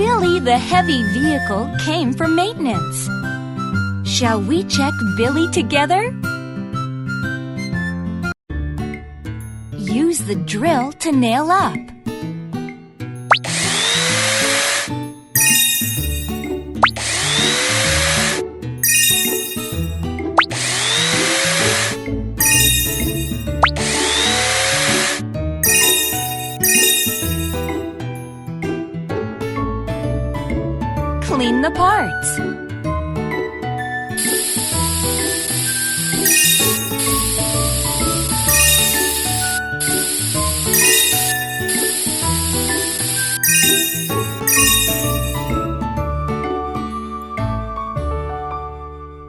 Billy the heavy vehicle came for maintenance. Shall we check Billy together? Use the drill to nail up. Clean the parts.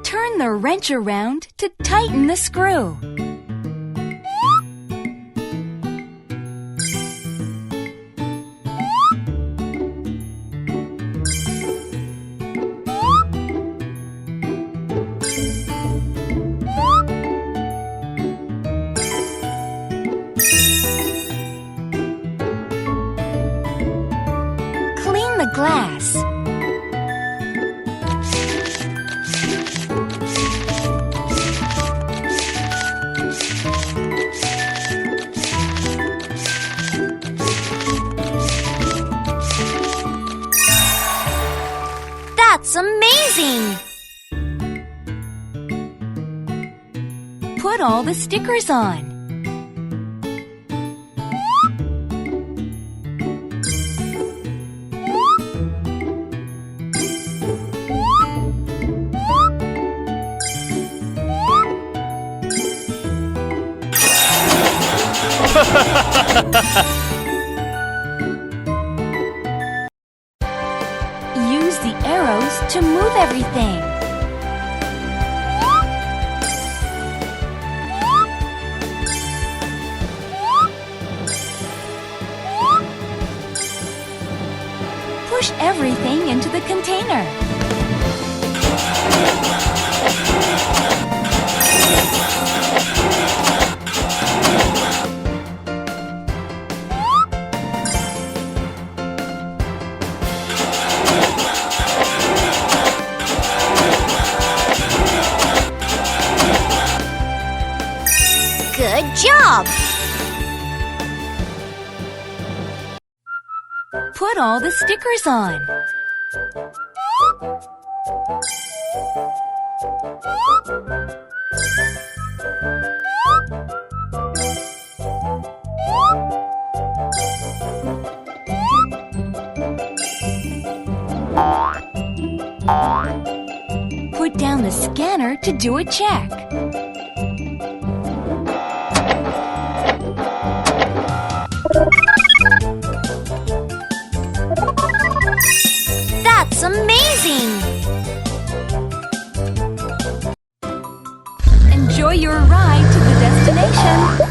Turn the wrench around to tighten the screw. Clean the glass. That's amazing! Put all the stickers on. Use the arrows to move everything. Push everything into the container. Good job! Put all the stickers on. Put down the scanner to do a check. That's amazing! Enjoy your ride to the destination.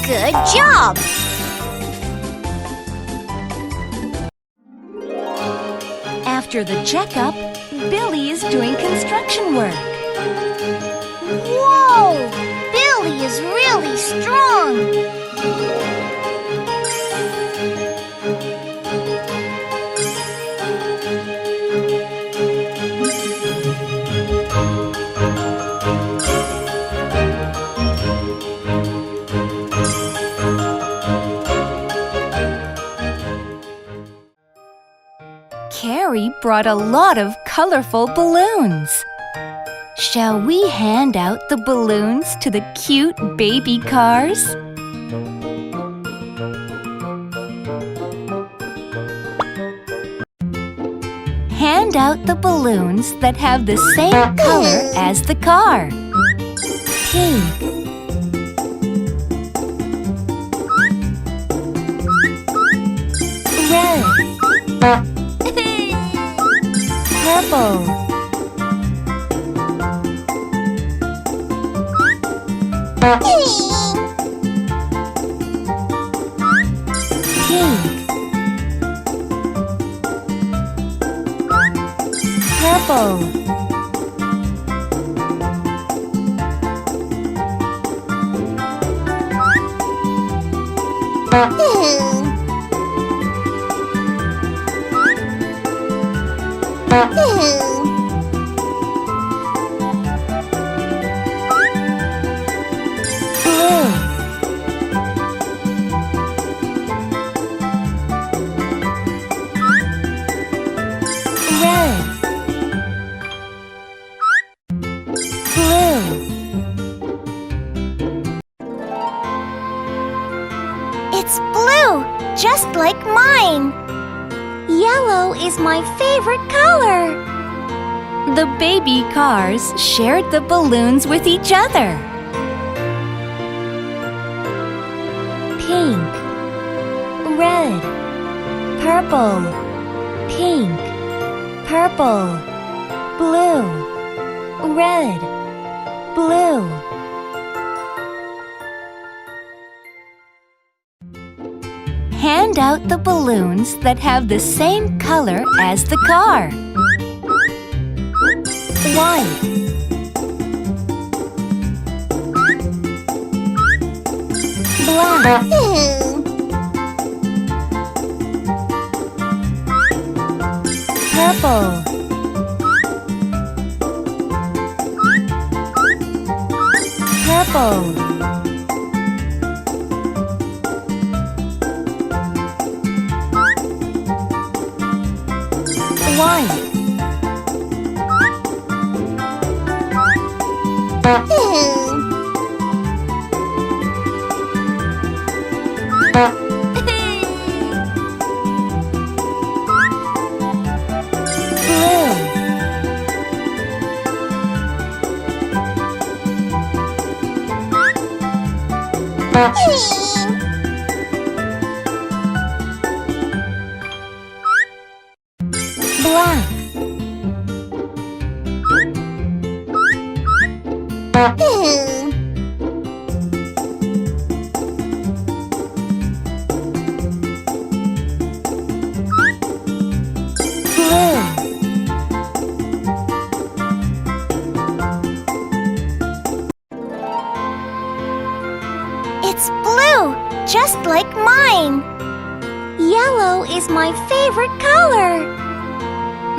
Good job! After the checkup, Billy is doing construction work. Whoa! Billy is really strong! Carrie brought a lot of colorful balloons. Shall we hand out the balloons to the cute baby cars? Hand out the balloons that have the same color as the car. Pink, red, purple, pink, purple, blue, red, blue. It's blue, just like mine. Yellow is my favorite color. The baby cars shared the balloons with each other. Pink, red, purple, pink, purple, blue, red, blue. Hand out the balloons that have the same color as the car. White, black, purple, purple, white, black, blue, it's blue, just like mine. Yellow is my favorite color.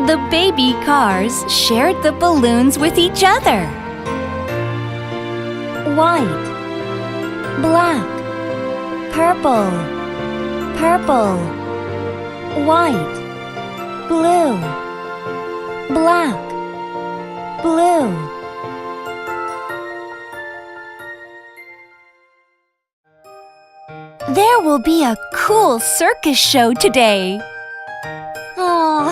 The baby cars shared the balloons with each other. White, black, purple, purple, white, blue, black, blue. There will be a cool circus show today. Oh,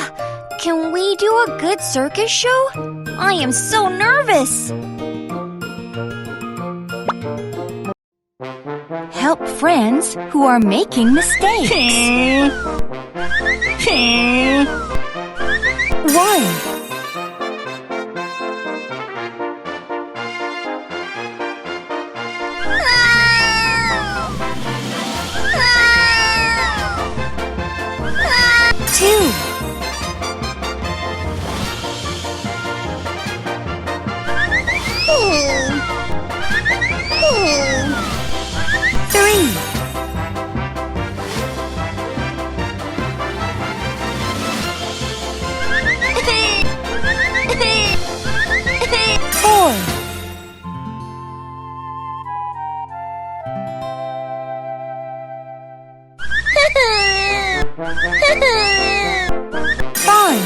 can we do a good circus show? I am so nervous. Help friends who are making mistakes. 1, 2, 3, 4, 5,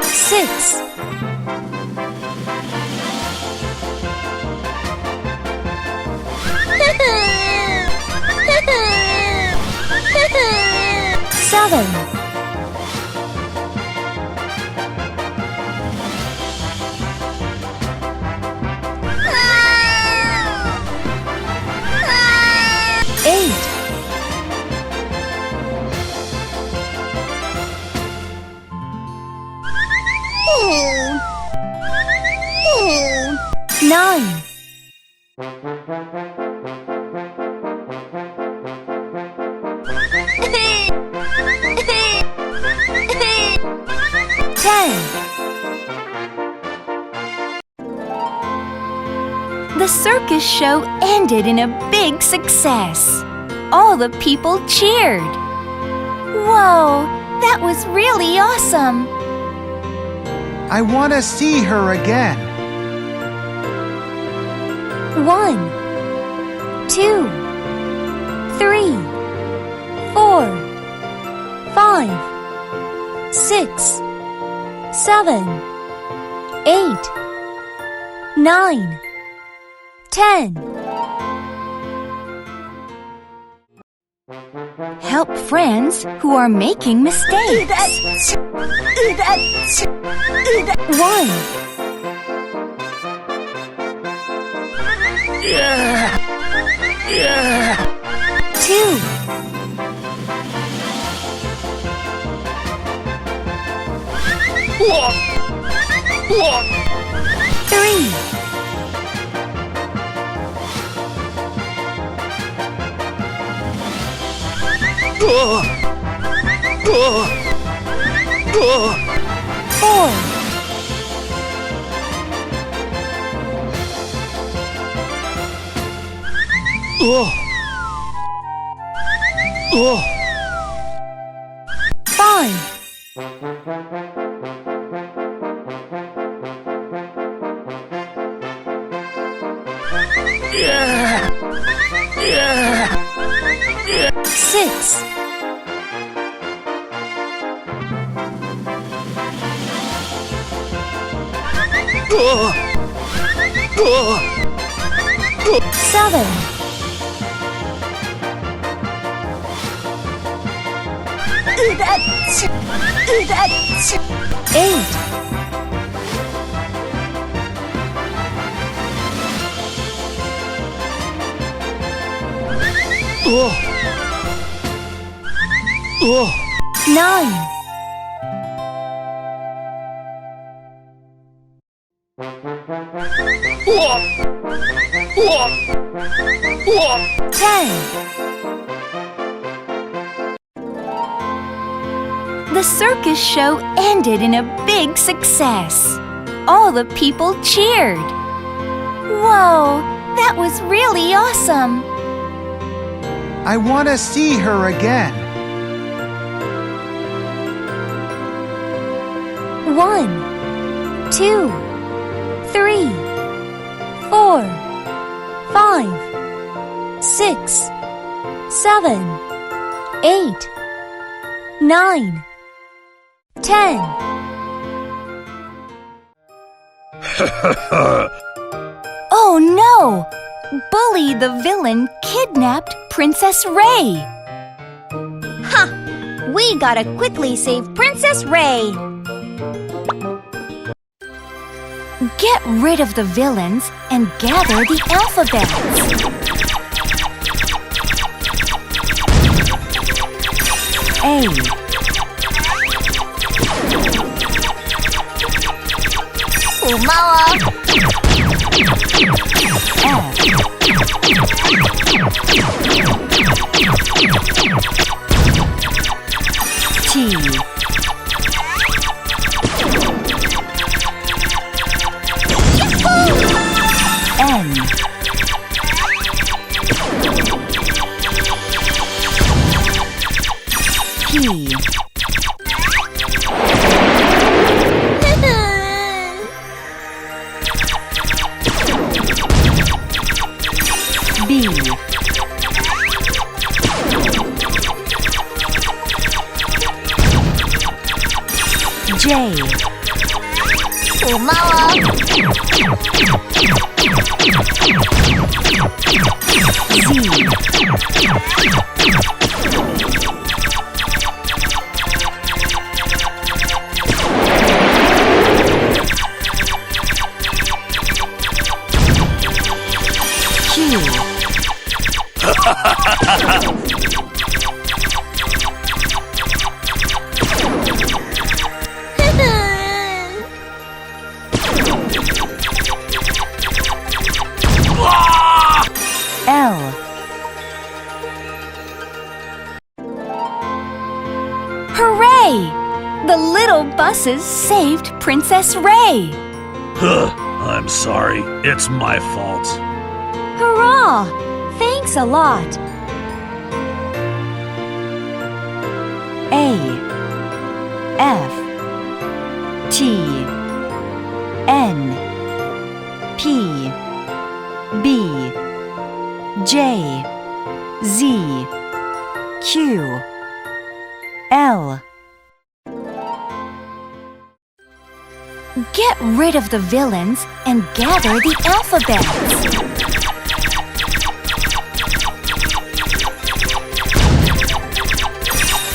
6, 7. 8. 9. 10. The circus show ended in a big success. All the people cheered. Whoa, that was really awesome. I want to see her again. 1, 2, 3, 4, 5, 6, 7, 8, 9, 10. Help friends who are making mistakes. 1. 2. 3. 4. 5. 6. 7. 8. 9. 10. The circus show ended in a big success. All the people cheered. Whoa, that was really awesome. I want to see her again. 1, 2, 3, 4, 5, 6, 7, 8, 9, 10. Oh no! Bully the villain kidnapped Princess Ray. Ha! We gotta quickly save Princess Ray. Get rid of the villains and gather the alphabets. A. 고마워. F. T. N. P. B. J. 고마워. Z. buses saved Princess Ray. I'm sorry. It's my fault. Hurrah! Thanks a lot. A F T N P B J Z Q L. Get rid of the villains and gather the alphabets.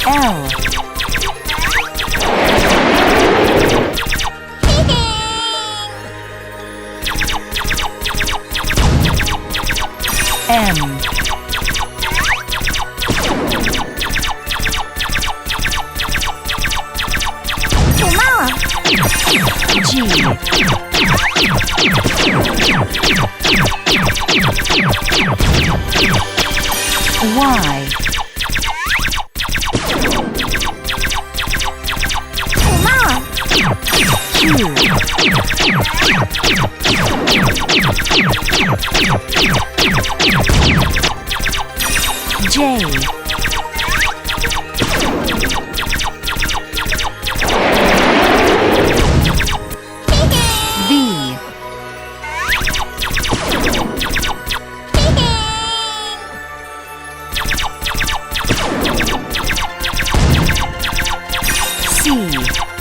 L M G Y Q J V C A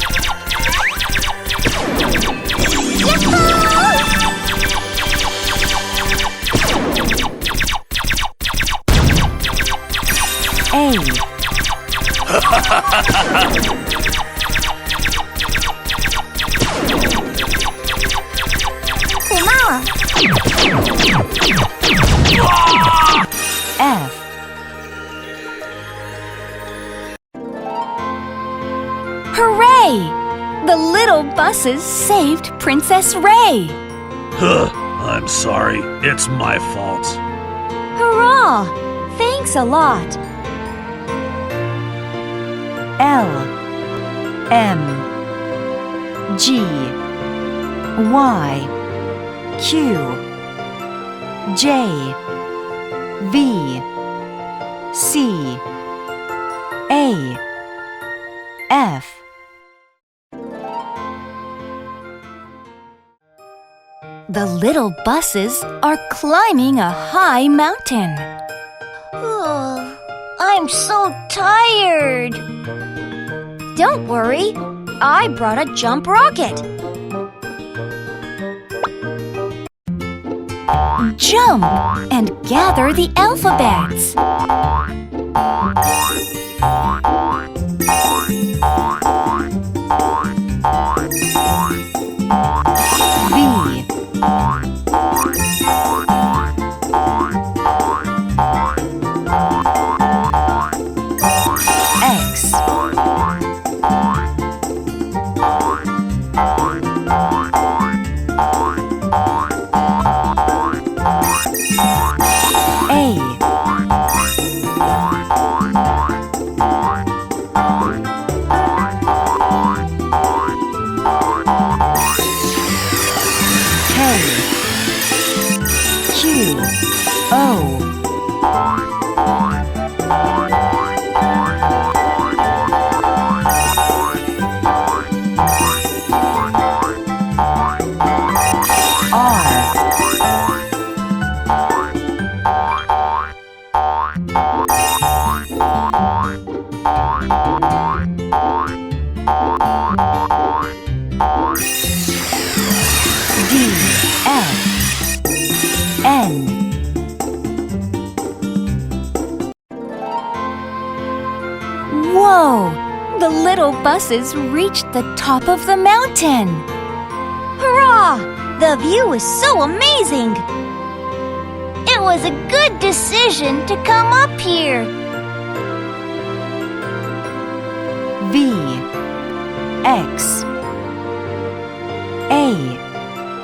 F Hooray! The little buses saved Princess Ray. I'm sorry. It's my fault. Hurrah! Thanks a lot. L M G Y Q J V C A F The little buses are climbing a high mountain. I'm so tired. Don't worry, I brought a jump rocket. Jump and gather the alphabets. V X Q O D F N Whoa! The little buses reached the top of the mountain. Hurrah! The view is so amazing! It was a good decision to come up here. V X A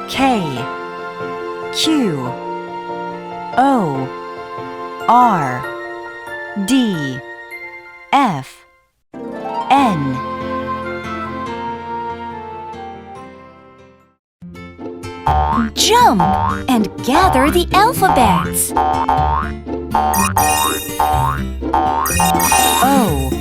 K Q O R D F N Jump and gather the alphabets. O.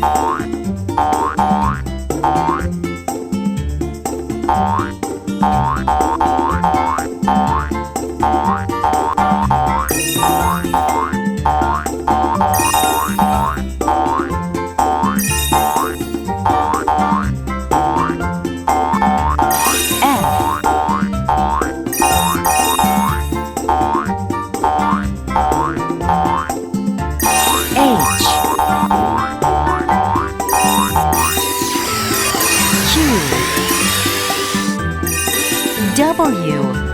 W.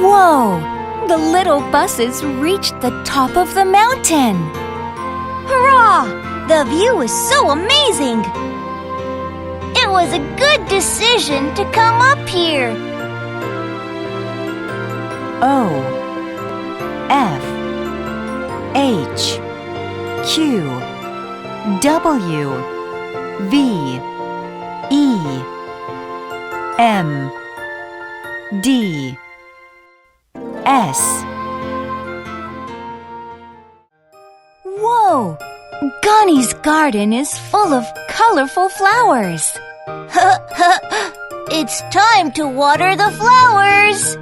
Whoa! The little buses reached the top of the mountain. Hurrah! The view is so amazing! It was a good decision to come up here. O. F. H. Q. W. V. E. M. D. S. Whoa! Gunny's garden is full of colorful flowers. It's time to water the flowers.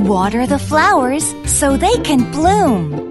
Water the flowers so they can bloom.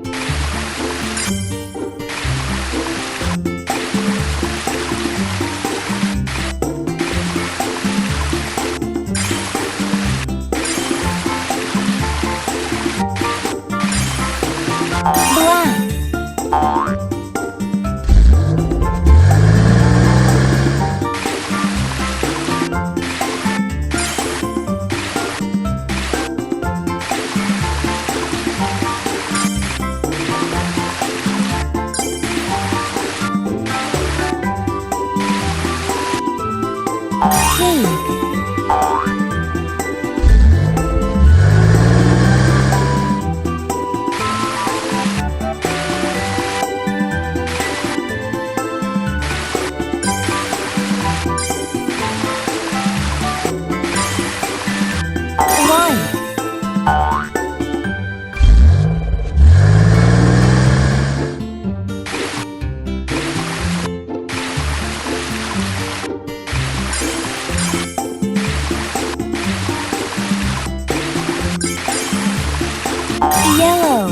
Yellow.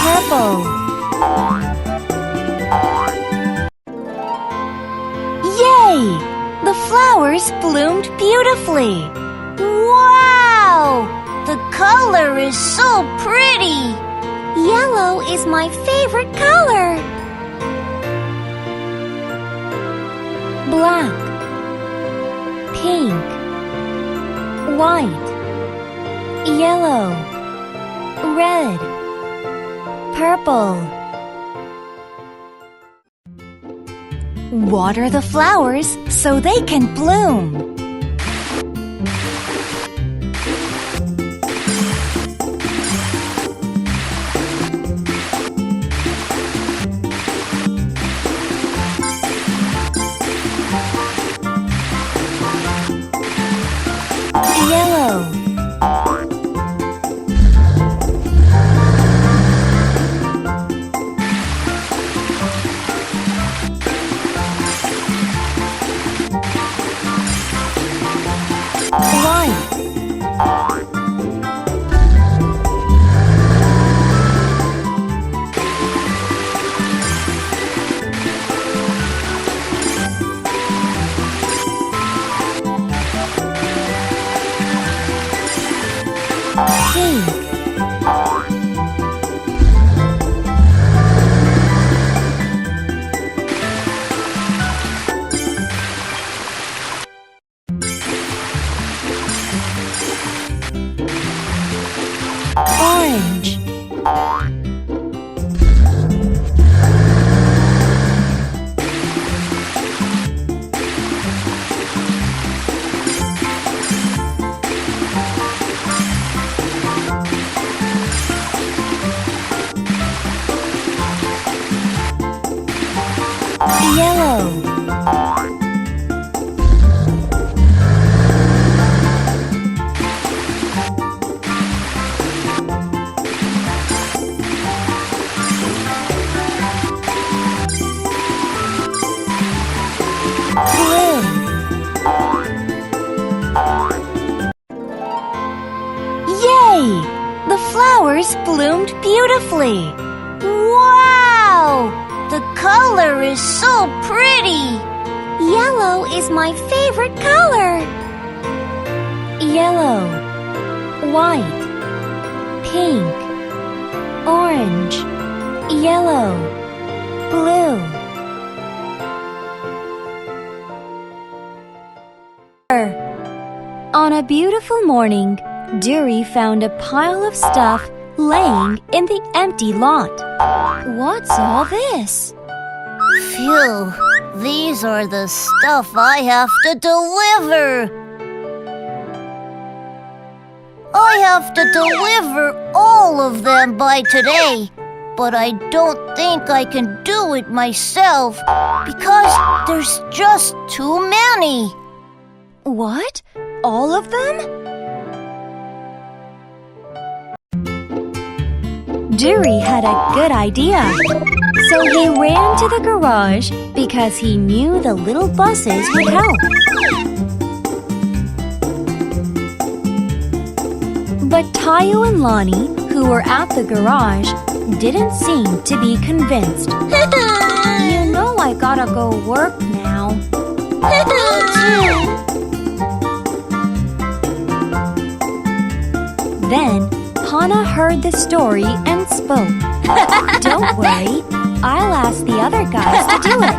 Purple. Yay! The flowers bloomed beautifully. Wow! The color is so pretty. Yellow is my favorite color. Black. Pink. White. Yellow. Red. Purple. Water the flowers so they can bloom. Yellow. White. Pink. Orange. Yellow. Blue. Yay! The flowers bloomed beautifully. Wow! The color is so pretty. Yellow is my favorite color. Yellow, white, pink, orange, yellow, blue. On a beautiful morning, Duri found a pile of stuff laying in the empty lot. What's all this? Phew, these are the stuff I have to deliver. I have to deliver all of them by today, but I don't think I can do it myself because there's just too many. What? All of them? Duri had a good idea. So he ran to the garage because he knew the little buses would help. But Tayo and Lonnie, who were at the garage, didn't seem to be convinced. You know I gotta go work now. Then Hannah heard the story and spoke. Don't worry, I'll ask the other guys to do it.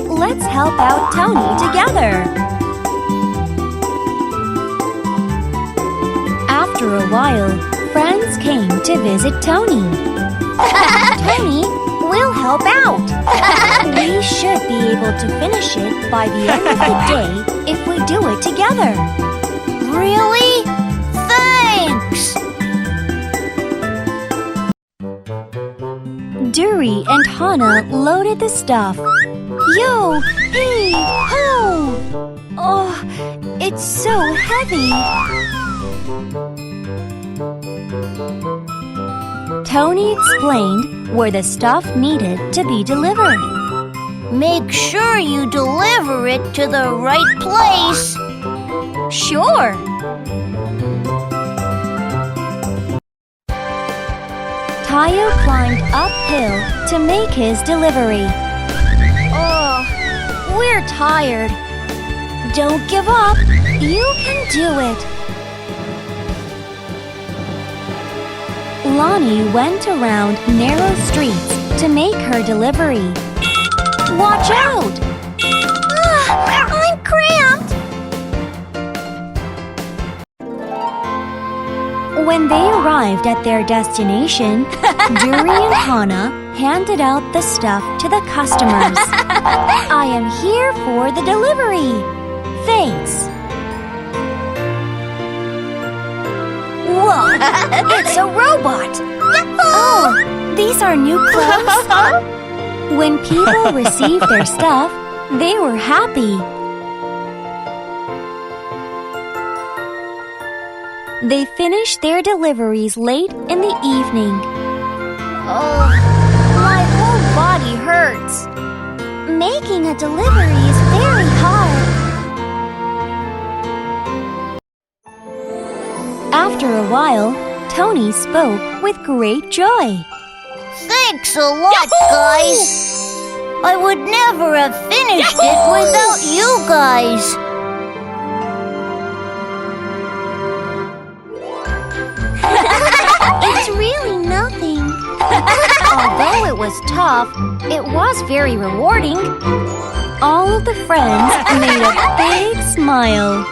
Let's help out Tony together. After a while, friends came to visit Tony. Tony, we'll help out. We should be able to finish it by the end of the day if we do it together. Really? Thanks! Duri and Hannah loaded the stuff. Yo! Hey! Ho! Oh, it's so heavy. Tony explained where the stuff needed to be delivered. Make sure you deliver it to the right place. Sure. Tayo climbed uphill to make his delivery. Oh, we're tired. Don't give up. You can do it. Lonnie went around narrow streets to make her delivery. Watch out! I'm cramped. When they arrived at their destination, Duri and Hannah handed out the stuff to the customers. I am here for the delivery. Thanks. Whoa, it's a robot. Oh, these are new clothes? When people received their stuff, they were happy. They finished their deliveries late in the evening. Oh, my whole body hurts. Making a delivery is very hard. After a while, Tony spoke with great joy. Thanks a lot, guys. I would never have finished it without you guys. It's really nothing. Although it was tough, it was very rewarding. All of the friends made a big smile.